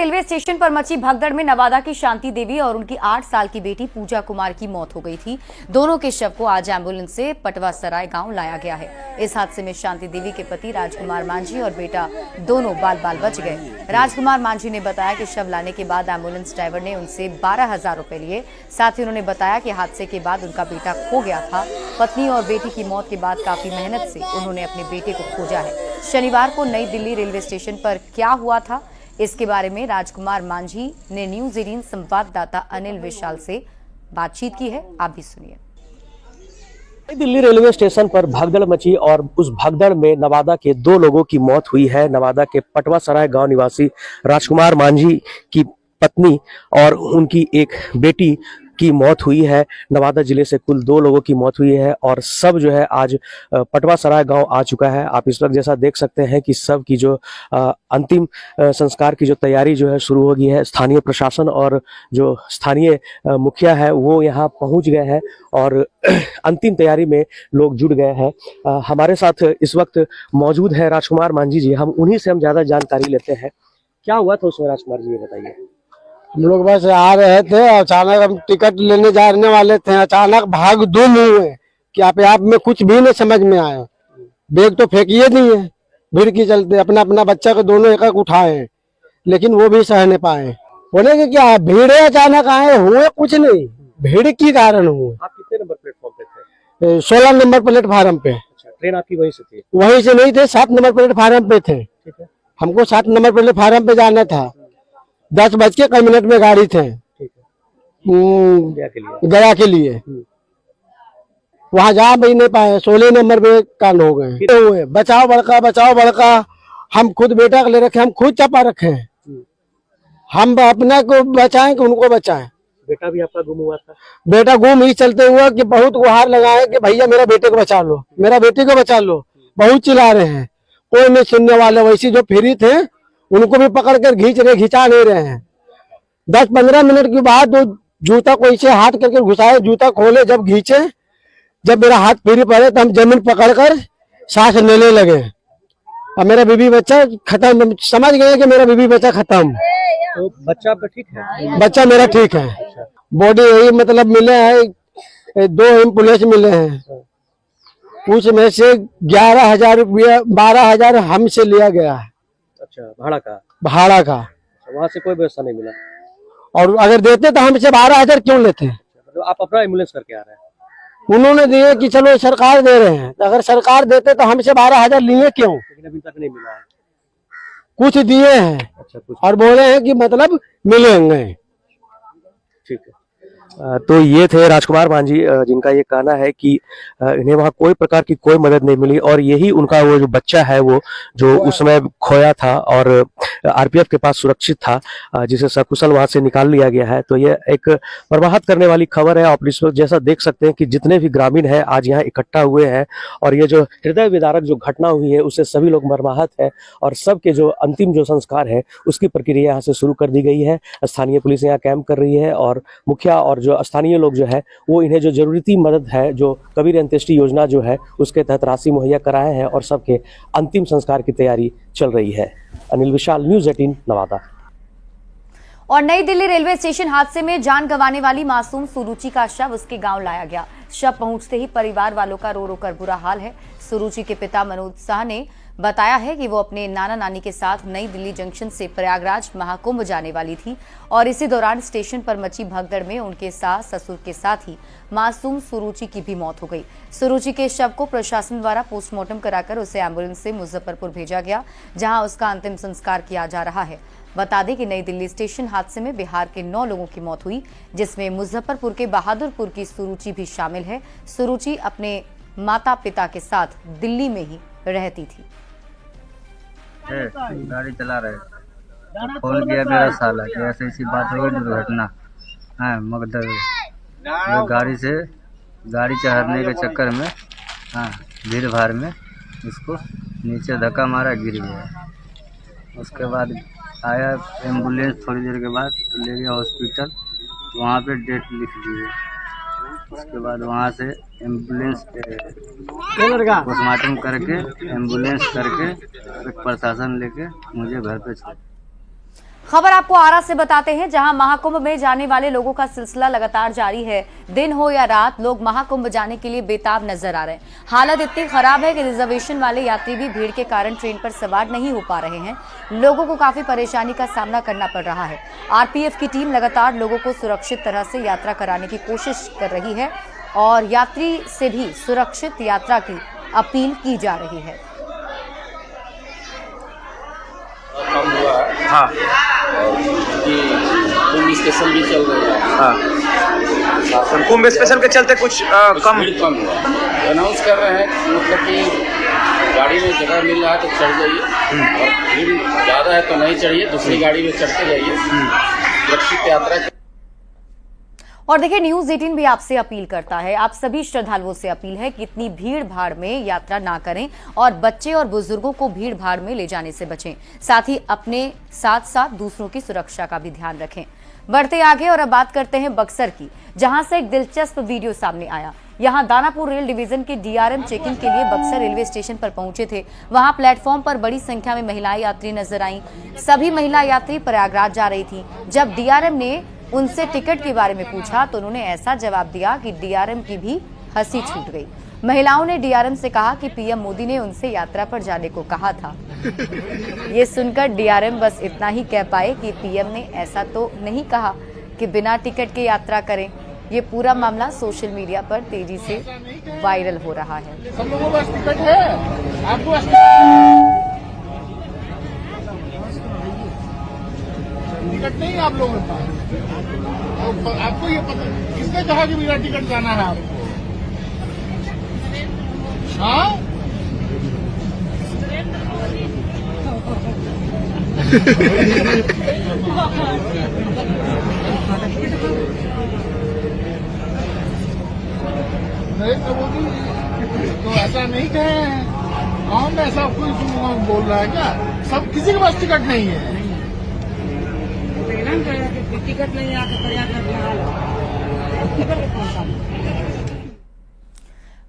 Railway station पर मची भगदड़ में नवादा की शांति देवी और उनकी 8 साल की बेटी पूजा कुमार की मौत हो गई थी। दोनों के शव को आज एम्बुलेंस से पटवा सराय गांव लाया गया है। इस हादसे में शांति देवी के पति राजकुमार मांझी और बेटा दोनों बाल बच गए। राजकुमार मांझी ने बताया कि शव लाने के बाद एम्बुलेंस ड्राइवर ने उनसे 12,000 रुपए लिए। साथ ही उन्होंने बताया कि हादसे के बाद उनका बेटा खो गया था। पत्नी और बेटी की मौत के बाद काफी मेहनत से उन्होंने अपने बेटे को खोजा है। शनिवार को नई दिल्ली रेलवे स्टेशन पर क्या हुआ था, इसके बारे में राजकुमार मांझी ने न्यूज़ 18 संवाददाता अनिल विशाल से बातचीत की है। आप भी सुनिए। दिल्ली रेलवे स्टेशन पर भगदड़ मची और उस भगदड़ में नवादा के 2 लोगों की मौत हुई है। नवादा के पटवा सराय गांव निवासी राजकुमार मांझी की पत्नी और उनकी एक बेटी की मौत हुई है। नवादा जिले से कुल 2 लोगों की मौत हुई है और सब जो है आज पटवा सराय गांव आ चुका है। आप इस वक्त जैसा देख सकते हैं कि सब की जो अंतिम संस्कार की जो तैयारी जो है शुरू हो गई है। स्थानीय प्रशासन और जो स्थानीय मुखिया है वो यहाँ पहुंच गए हैं और अंतिम तैयारी में लोग जुट गए हैं। हमारे साथ इस वक्त मौजूद है राजकुमार मांझी जी। हम उन्हीं से हम ज्यादा जानकारी लेते हैं। क्या हुआ था उसमें राजकुमार जी, ये बताइए। हम लोग बस आ रहे थे, अचानक हम टिकट लेने जाने वाले थे, अचानक भाग धूम हुए कि आप में कुछ भी नहीं समझ में आया। बैग तो फेंकिए नहीं है, भीड़ की चलते अपना अपना बच्चा को दोनों एक उठाए, लेकिन वो भी सह नहीं पाए। बोले कि क्या भीड़ है, अचानक आए हुए कुछ नहीं, भीड़ की कारण हुए। आप कितने नंबर प्लेटफॉर्म पे थे? 16 नंबर प्लेटफार्म पे। अच्छा, ट्रेन आपकी वहीं से थी? वहीं से नहीं थे, 7 नंबर प्लेटफार्म पे थे। ठीक है। हमको 7 नंबर प्लेटफार्म पे जाना था। 10:01 में गाड़ी थे गया के लिए। वहाँ जा भी नहीं पाए, 16 नंबर पे कांड हो गए। बचाओ बड़का हम खुद बेटा ले रखे, हम खुद चपा रखे। हम अपने को बचाएं कि उनको बचाएं। बेटा भी आपका गुम हुआ था? बेटा गुम ही चलते हुआ कि बहुत गुहार लगाए कि भैया मेरा बेटे को बचा लो, मेरा बेटे को बचा लो। बहुत चिल्ला रहे हैं, कोई नहीं सुनने वाले। वैसे जो फ्री थे उनको भी पकड़ कर घिंचा नहीं रहे हैं। 10-15 मिनट के बाद वो जूता को ऐसे हाथ करके घुसाए, जूता खोले, जब घींचे, जब मेरा हाथ फ्री पड़े तो हम जमीन पकड़कर सांस लेने लगे और मेरा बीबी बच्चा खत्म। समझ गए कि मेरा बीबी बच्चा खत्म। तो बच्चा ठीक है? बच्चा मेरा ठीक है। बॉडी यही मतलब मिले हैं, 2 एम्बुलेंस मिले हैं। उसमें से 11,000 रुपया 12,000 हमसे लिया गया है। अच्छा, भाड़ा का। वहाँ से कोई व्यवस्था नहीं मिला? और अगर देते तो हमसे 12,000 क्यों लेते हैं? तो आप अपना एम्बुलेंस करके आ रहे हैं? उन्होंने दिए कि चलो सरकार दे रहे हैं, तो अगर सरकार देते तो हमसे 12,000 लिए क्यों? लेकिन अभी तक नहीं मिला है। कुछ दिए हैं। अच्छा, कुछ और बोले हैं कि मतलब मिलेंगे। ठीक है। तो ये थे राजकुमार मांझी, जिनका ये कहना है कि इन्हें वहाँ कोई प्रकार की कोई मदद नहीं मिली और यही उनका वो जो बच्चा है वो जो उस समय खोया था और आरपीएफ के पास सुरक्षित था, जिसे सकुशल वहां से निकाल लिया गया है। तो ये एक प्रभावित करने वाली खबर है। आप इस वक्त जैसा देख सकते हैं कि जितने भी ग्रामीण हैं आज यहाँ इकट्ठा हुए हैं और ये जो हृदय विदारक जो घटना हुई है उससे सभी लोग मर्माहत है और सबके जो अंतिम जो संस्कार है उसकी प्रक्रिया यहाँ से शुरू कर दी गई है। स्थानीय पुलिस यहाँ कैंप कर रही है और मुखिया और जो स्थानीय लोग जो है वो इन्हें जो जरूरी मदद है, जो कबीर अंत्येष्टि योजना जो है उसके तहत राशि मुहैया कराए हैं और सबके अंतिम संस्कार की तैयारी चल रही है। अनिल विशाल, न्यूज़ 18 नवादा। और नई दिल्ली रेलवे स्टेशन हादसे में जान गंवाने वाली मासूम सुरुचि का शव उसके गांव लाया गया। शव पहुंचते ही परिवार वालों का रो रो कर बुरा हाल है। सुरुचि के पिता मनोज शाह ने बताया है कि वो अपने नाना नानी के साथ नई दिल्ली जंक्शन से प्रयागराज महाकुंभ जाने वाली थी और इसी दौरान स्टेशन पर मची भगदड़ में उनके सास ससुर के साथ ही मासूम सुरुचि की भी मौत हो गई। सुरुचि के शव को प्रशासन द्वारा पोस्टमार्टम कराकर उसे एम्बुलेंस से मुजफ्फरपुर भेजा गया, जहां उसका अंतिम संस्कार किया जा रहा है। बता दें कि नई दिल्ली स्टेशन हादसे में बिहार के 9 लोगों की मौत हुई, जिसमें मुजफ्फरपुर के बहादुरपुर की सुरुचि भी शामिल है। सुरुचि अपने माता पिता के साथ दिल्ली में ही रहती थी। गाड़ी चला रहे तो फोन किया मेरा साला कि ऐसी ऐसी बात हो गई, दुर्घटना है मगधर गाड़ी चढ़ने के चक्कर में भीड़ भाड़ में उसको नीचे धक्का मारा, गिर गया। उसके बाद आया एम्बुलेंस, थोड़ी देर के बाद तो ले गया हॉस्पिटल, वहाँ पे डेट लिख दिए। उसके बाद वहाँ से एम्बुलेंस पोस्टमार्टम करके एम्बुलेंस करके प्रशासन लेके मुझे घर पे छोड़। खबर आपको आरा से बताते हैं, जहां महाकुंभ में जाने वाले लोगों का सिलसिला लगातार जारी है। दिन हो या रात, लोग महाकुंभ जाने के लिए बेताब नजर आ रहे हैं। हालत इतनी खराब है कि रिजर्वेशन वाले यात्री भी भीड़ के कारण ट्रेन पर सवार नहीं हो पा रहे हैं। लोगों को काफी परेशानी का सामना करना पड़ रहा है। आरपीएफ की टीम लगातार लोगों को सुरक्षित तरह से यात्रा कराने की कोशिश कर रही है और यात्री से भी सुरक्षित यात्रा की अपील की जा रही है। कम हुआ है। हाँ कि कुंभ स्पेशल भी चल रहा है। हाँ, कुंभ स्पेशल के चलते कुछ कम भीड़ कम हुआ। अनाउंस कर रहे हैं मतलब कि गाड़ी में जगह मिल रहा है तो चढ़ जाइए और भीड़ ज़्यादा है तो नहीं चढ़िए, दूसरी गाड़ी में चढ़ते जाइए। सुरक्षित यात्रा। और देखिए, न्यूज 18 भी आपसे अपील करता है, आप सभी श्रद्धालुओं से अपील है कि इतनी भीड़ भाड़ में यात्रा ना करें और बच्चे और बुजुर्गों को भीड़ भाड़ में ले जाने से बचें। साथ ही अपने साथ साथ दूसरों की सुरक्षा का भी ध्यान रखें। बढ़ते आगे और अब बात करते हैं बक्सर की, जहां से एक दिलचस्प वीडियो सामने आया। यहां दानापुर रेल डिवीजन के डीआरएम चेकिंग के लिए बक्सर रेलवे स्टेशन पर पहुंचे थे। वहां प्लेटफॉर्म पर बड़ी संख्या में महिलाएं यात्री नजर आईं। सभी महिला यात्री प्रयागराज जा रही थी। जब डीआरएम ने उनसे टिकट के बारे में पूछा तो उन्होंने ऐसा जवाब दिया कि डीआरएम की भी हंसी छूट गई। महिलाओं ने डीआरएम से कहा कि पीएम मोदी ने उनसे यात्रा पर जाने को कहा था। ये सुनकर डीआरएम बस इतना ही कह पाए कि पीएम ने ऐसा तो नहीं कहा कि बिना टिकट के यात्रा करें। ये पूरा मामला सोशल मीडिया पर तेजी से वायरल हो रहा है। सब लोगों के पास टिकट है, आपको टिकट नहीं है आप लोगों के पास। आपको ये पता किसने कहा कि बिना टिकट जाना है आपको? हाँ नरेंद्र मोदी तो ऐसा नहीं कहे हैं। गाँव में ऐसा कोई बोल रहा है क्या? सब किसी के पास टिकट नहीं है। टिकट नहीं आके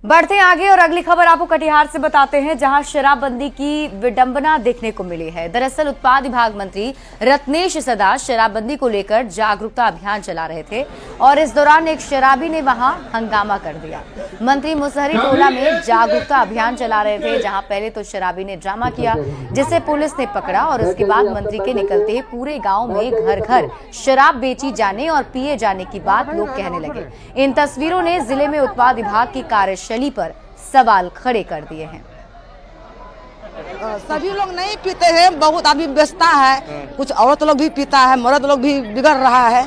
बढ़ते आगे और अगली खबर आपको कटिहार से बताते हैं, जहां शराबबंदी की विडंबना देखने को मिली है। दरअसल उत्पाद विभाग मंत्री रत्नेश सदा शराबबंदी को लेकर जागरूकता अभियान चला रहे थे और इस दौरान एक शराबी ने वहां हंगामा कर दिया। मंत्री मुसहरी टोला में जागरूकता अभियान चला रहे थे, जहां पहले तो शराबी ने ड्रामा किया जिसे पुलिस ने पकड़ा और उसके बाद मंत्री के निकलते ही पूरे गाँव में घर घर शराब बेची जाने और पिए जाने की बात लोग कहने लगे। इन तस्वीरों ने जिले में उत्पाद विभाग की कार्यशैली पर सवाल खड़े कर दिए हैं। सभी लोग नहीं पीते हैं, बहुत आदमी बेचता है, कुछ औरत लोग भी पीता है, मर्द लोग भी बिगड़ रहा है।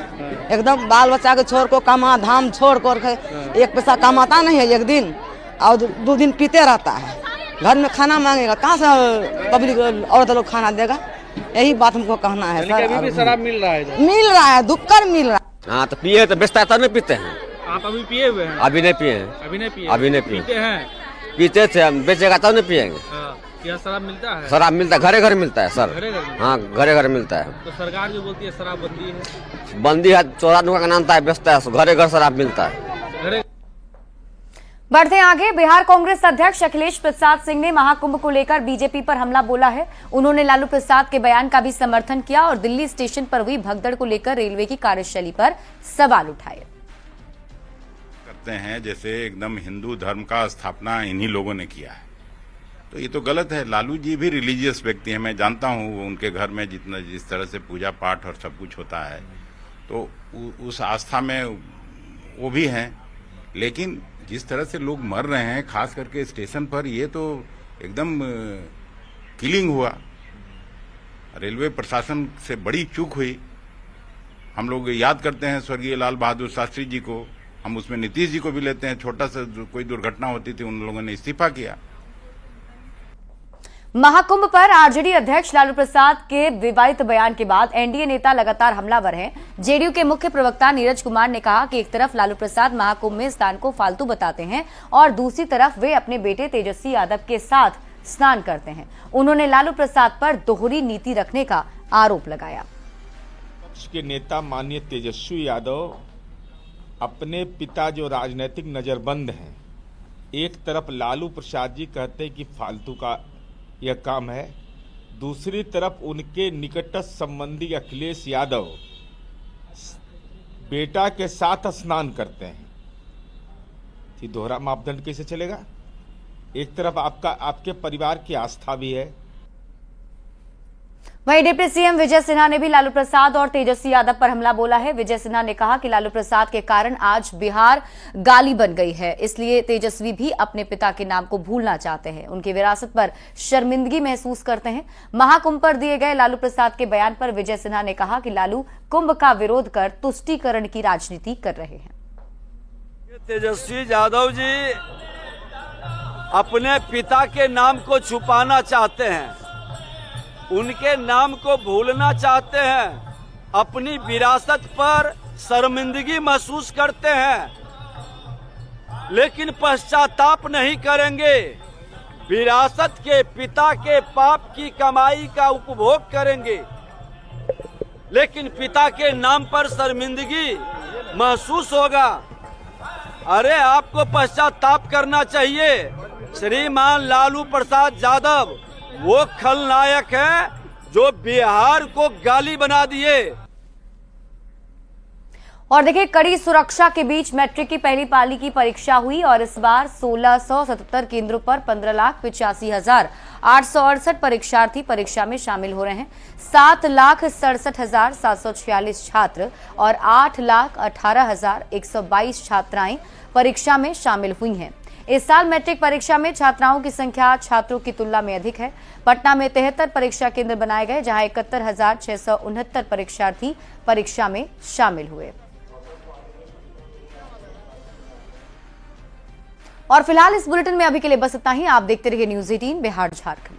एकदम बाल बच्चा के छोड़ को कामा धाम छोड़ कर एक पैसा कमाता नहीं है एक दिन और 2 दिन पीते रहता है। घर में खाना मांगेगा, कहाँ से पब्लिक औरत लोग खाना देगा? यही बात हमको कहना है सर। अभी भी शराब मिल रहा है? मिल रहा है, दुक्कर मिल रहा है। हाँ तो पिए तो बेचता है तो नहीं पीते हैं। आप अभी पिए हुए हैं? अभी नहीं पिए हैं। अभी नहीं पिए? अभी नहीं पिए। पीते हैं? पीते थे हम, बेचेगा तब नहीं पिएंगे। क्या शराब मिलता है? शराब मिलता है, घरे घर मिलता है सर। घरे घर? हाँ घरे घर मिलता है। तो सरकार जो बोलती है शराब बंदी है? बंदी है, चौरा नुका का नाम था, बेचता है, घरे घर शराब मिलता है। घरे बढ़ते आगे, बिहार कांग्रेस अध्यक्ष अखिलेश प्रसाद सिंह ने महाकुंभ को लेकर बीजेपी पर हमला बोला है। उन्होंने लालू प्रसाद के बयान का भी समर्थन किया और दिल्ली स्टेशन पर हुई भगदड़ को लेकर रेलवे की कार्यशैली पर सवाल उठाए। करते हैं जैसे एकदम हिंदू धर्म का स्थापना इन्हीं लोगों ने किया है, तो ये तो गलत है। लालू जी भी रिलीजियस व्यक्ति हैं, मैं जानता हूँ उनके घर में जिस तरह से पूजा पाठ और सब कुछ होता है, तो उस आस्था में वो भी हैं। लेकिन जिस तरह से लोग मर रहे हैं, खास करके स्टेशन पर, ये तो एकदम किलिंग हुआ। रेलवे प्रशासन से बड़ी चूक हुई। हम लोग याद करते हैं स्वर्गीय लाल बहादुर शास्त्री जी को, हम उसमें नीतीश जी को भी लेते हैं। छोटा सा कोई दुर्घटना होती थी, उन लोगों ने इस्तीफा किया। महाकुंभ पर आरजेडी अध्यक्ष लालू प्रसाद के विवादित बयान के बाद एनडीए नेता लगातार हमलावर हैं। जेडीयू के मुख्य प्रवक्ता नीरज कुमार ने कहा कि एक तरफ लालू प्रसाद महाकुंभ में स्नान को फालतू बताते हैं और दूसरी तरफ वे अपने बेटे तेजस्वी यादव के साथ स्नान करते हैं। उन्होंने लालू प्रसाद पर दोहरी नीति रखने का आरोप लगाया। पक्ष के नेता माननीय तेजस्वी यादव अपने पिता जो राजनीतिक नजरबंद हैं, एक तरफ लालू प्रसाद जी कहते हैं कि फालतू का यह काम है, दूसरी तरफ उनके निकटस्थ संबंधी अखिलेश यादव बेटा के साथ स्नान करते हैं। ये दोहरा मापदंड कैसे चलेगा? एक तरफ आपके परिवार की आस्था भी है। वहीं डिप्टी सीएम विजय सिन्हा ने भी लालू प्रसाद और तेजस्वी यादव पर हमला बोला है। विजय सिन्हा ने कहा कि लालू प्रसाद के कारण आज बिहार गाली बन गई है, इसलिए तेजस्वी भी अपने पिता के नाम को भूलना चाहते हैं, उनकी विरासत पर शर्मिंदगी महसूस करते हैं। महाकुंभ पर दिए गए लालू प्रसाद के बयान पर विजय सिन्हा ने कहा कि लालू कुंभ का विरोध कर तुष्टीकरण की राजनीति कर रहे हैं। तेजस्वी यादव जी अपने पिता के नाम को छुपाना चाहते हैं, उनके नाम को भूलना चाहते हैं, अपनी विरासत पर शर्मिंदगी महसूस करते हैं, लेकिन पश्चाताप नहीं करेंगे। विरासत के पिता के पाप की कमाई का उपभोग करेंगे, लेकिन पिता के नाम पर शर्मिंदगी महसूस होगा। अरे आपको पश्चाताप करना चाहिए। श्रीमान लालू प्रसाद यादव वो खलनायक है जो बिहार को गाली बना दिए। और देखिए, कड़ी सुरक्षा के बीच मैट्रिक की पहली पाली की परीक्षा हुई और इस बार 1677 केंद्रों पर 15,85,868 परीक्षार्थी परीक्षा में शामिल हो रहे हैं। 7,67,746 छात्र और 8,18,122 छात्राएं परीक्षा में शामिल हुई हैं। इस साल मैट्रिक परीक्षा में छात्राओं की संख्या छात्रों की तुलना में अधिक है। पटना में 73 परीक्षा केंद्र बनाए गए, जहां 71,669 परीक्षार्थी परीक्षा में शामिल हुए। और फिलहाल इस बुलेटिन में अभी के लिए बस इतना ही। आप देखते रहिए न्यूज़ 18 बिहार झारखंड।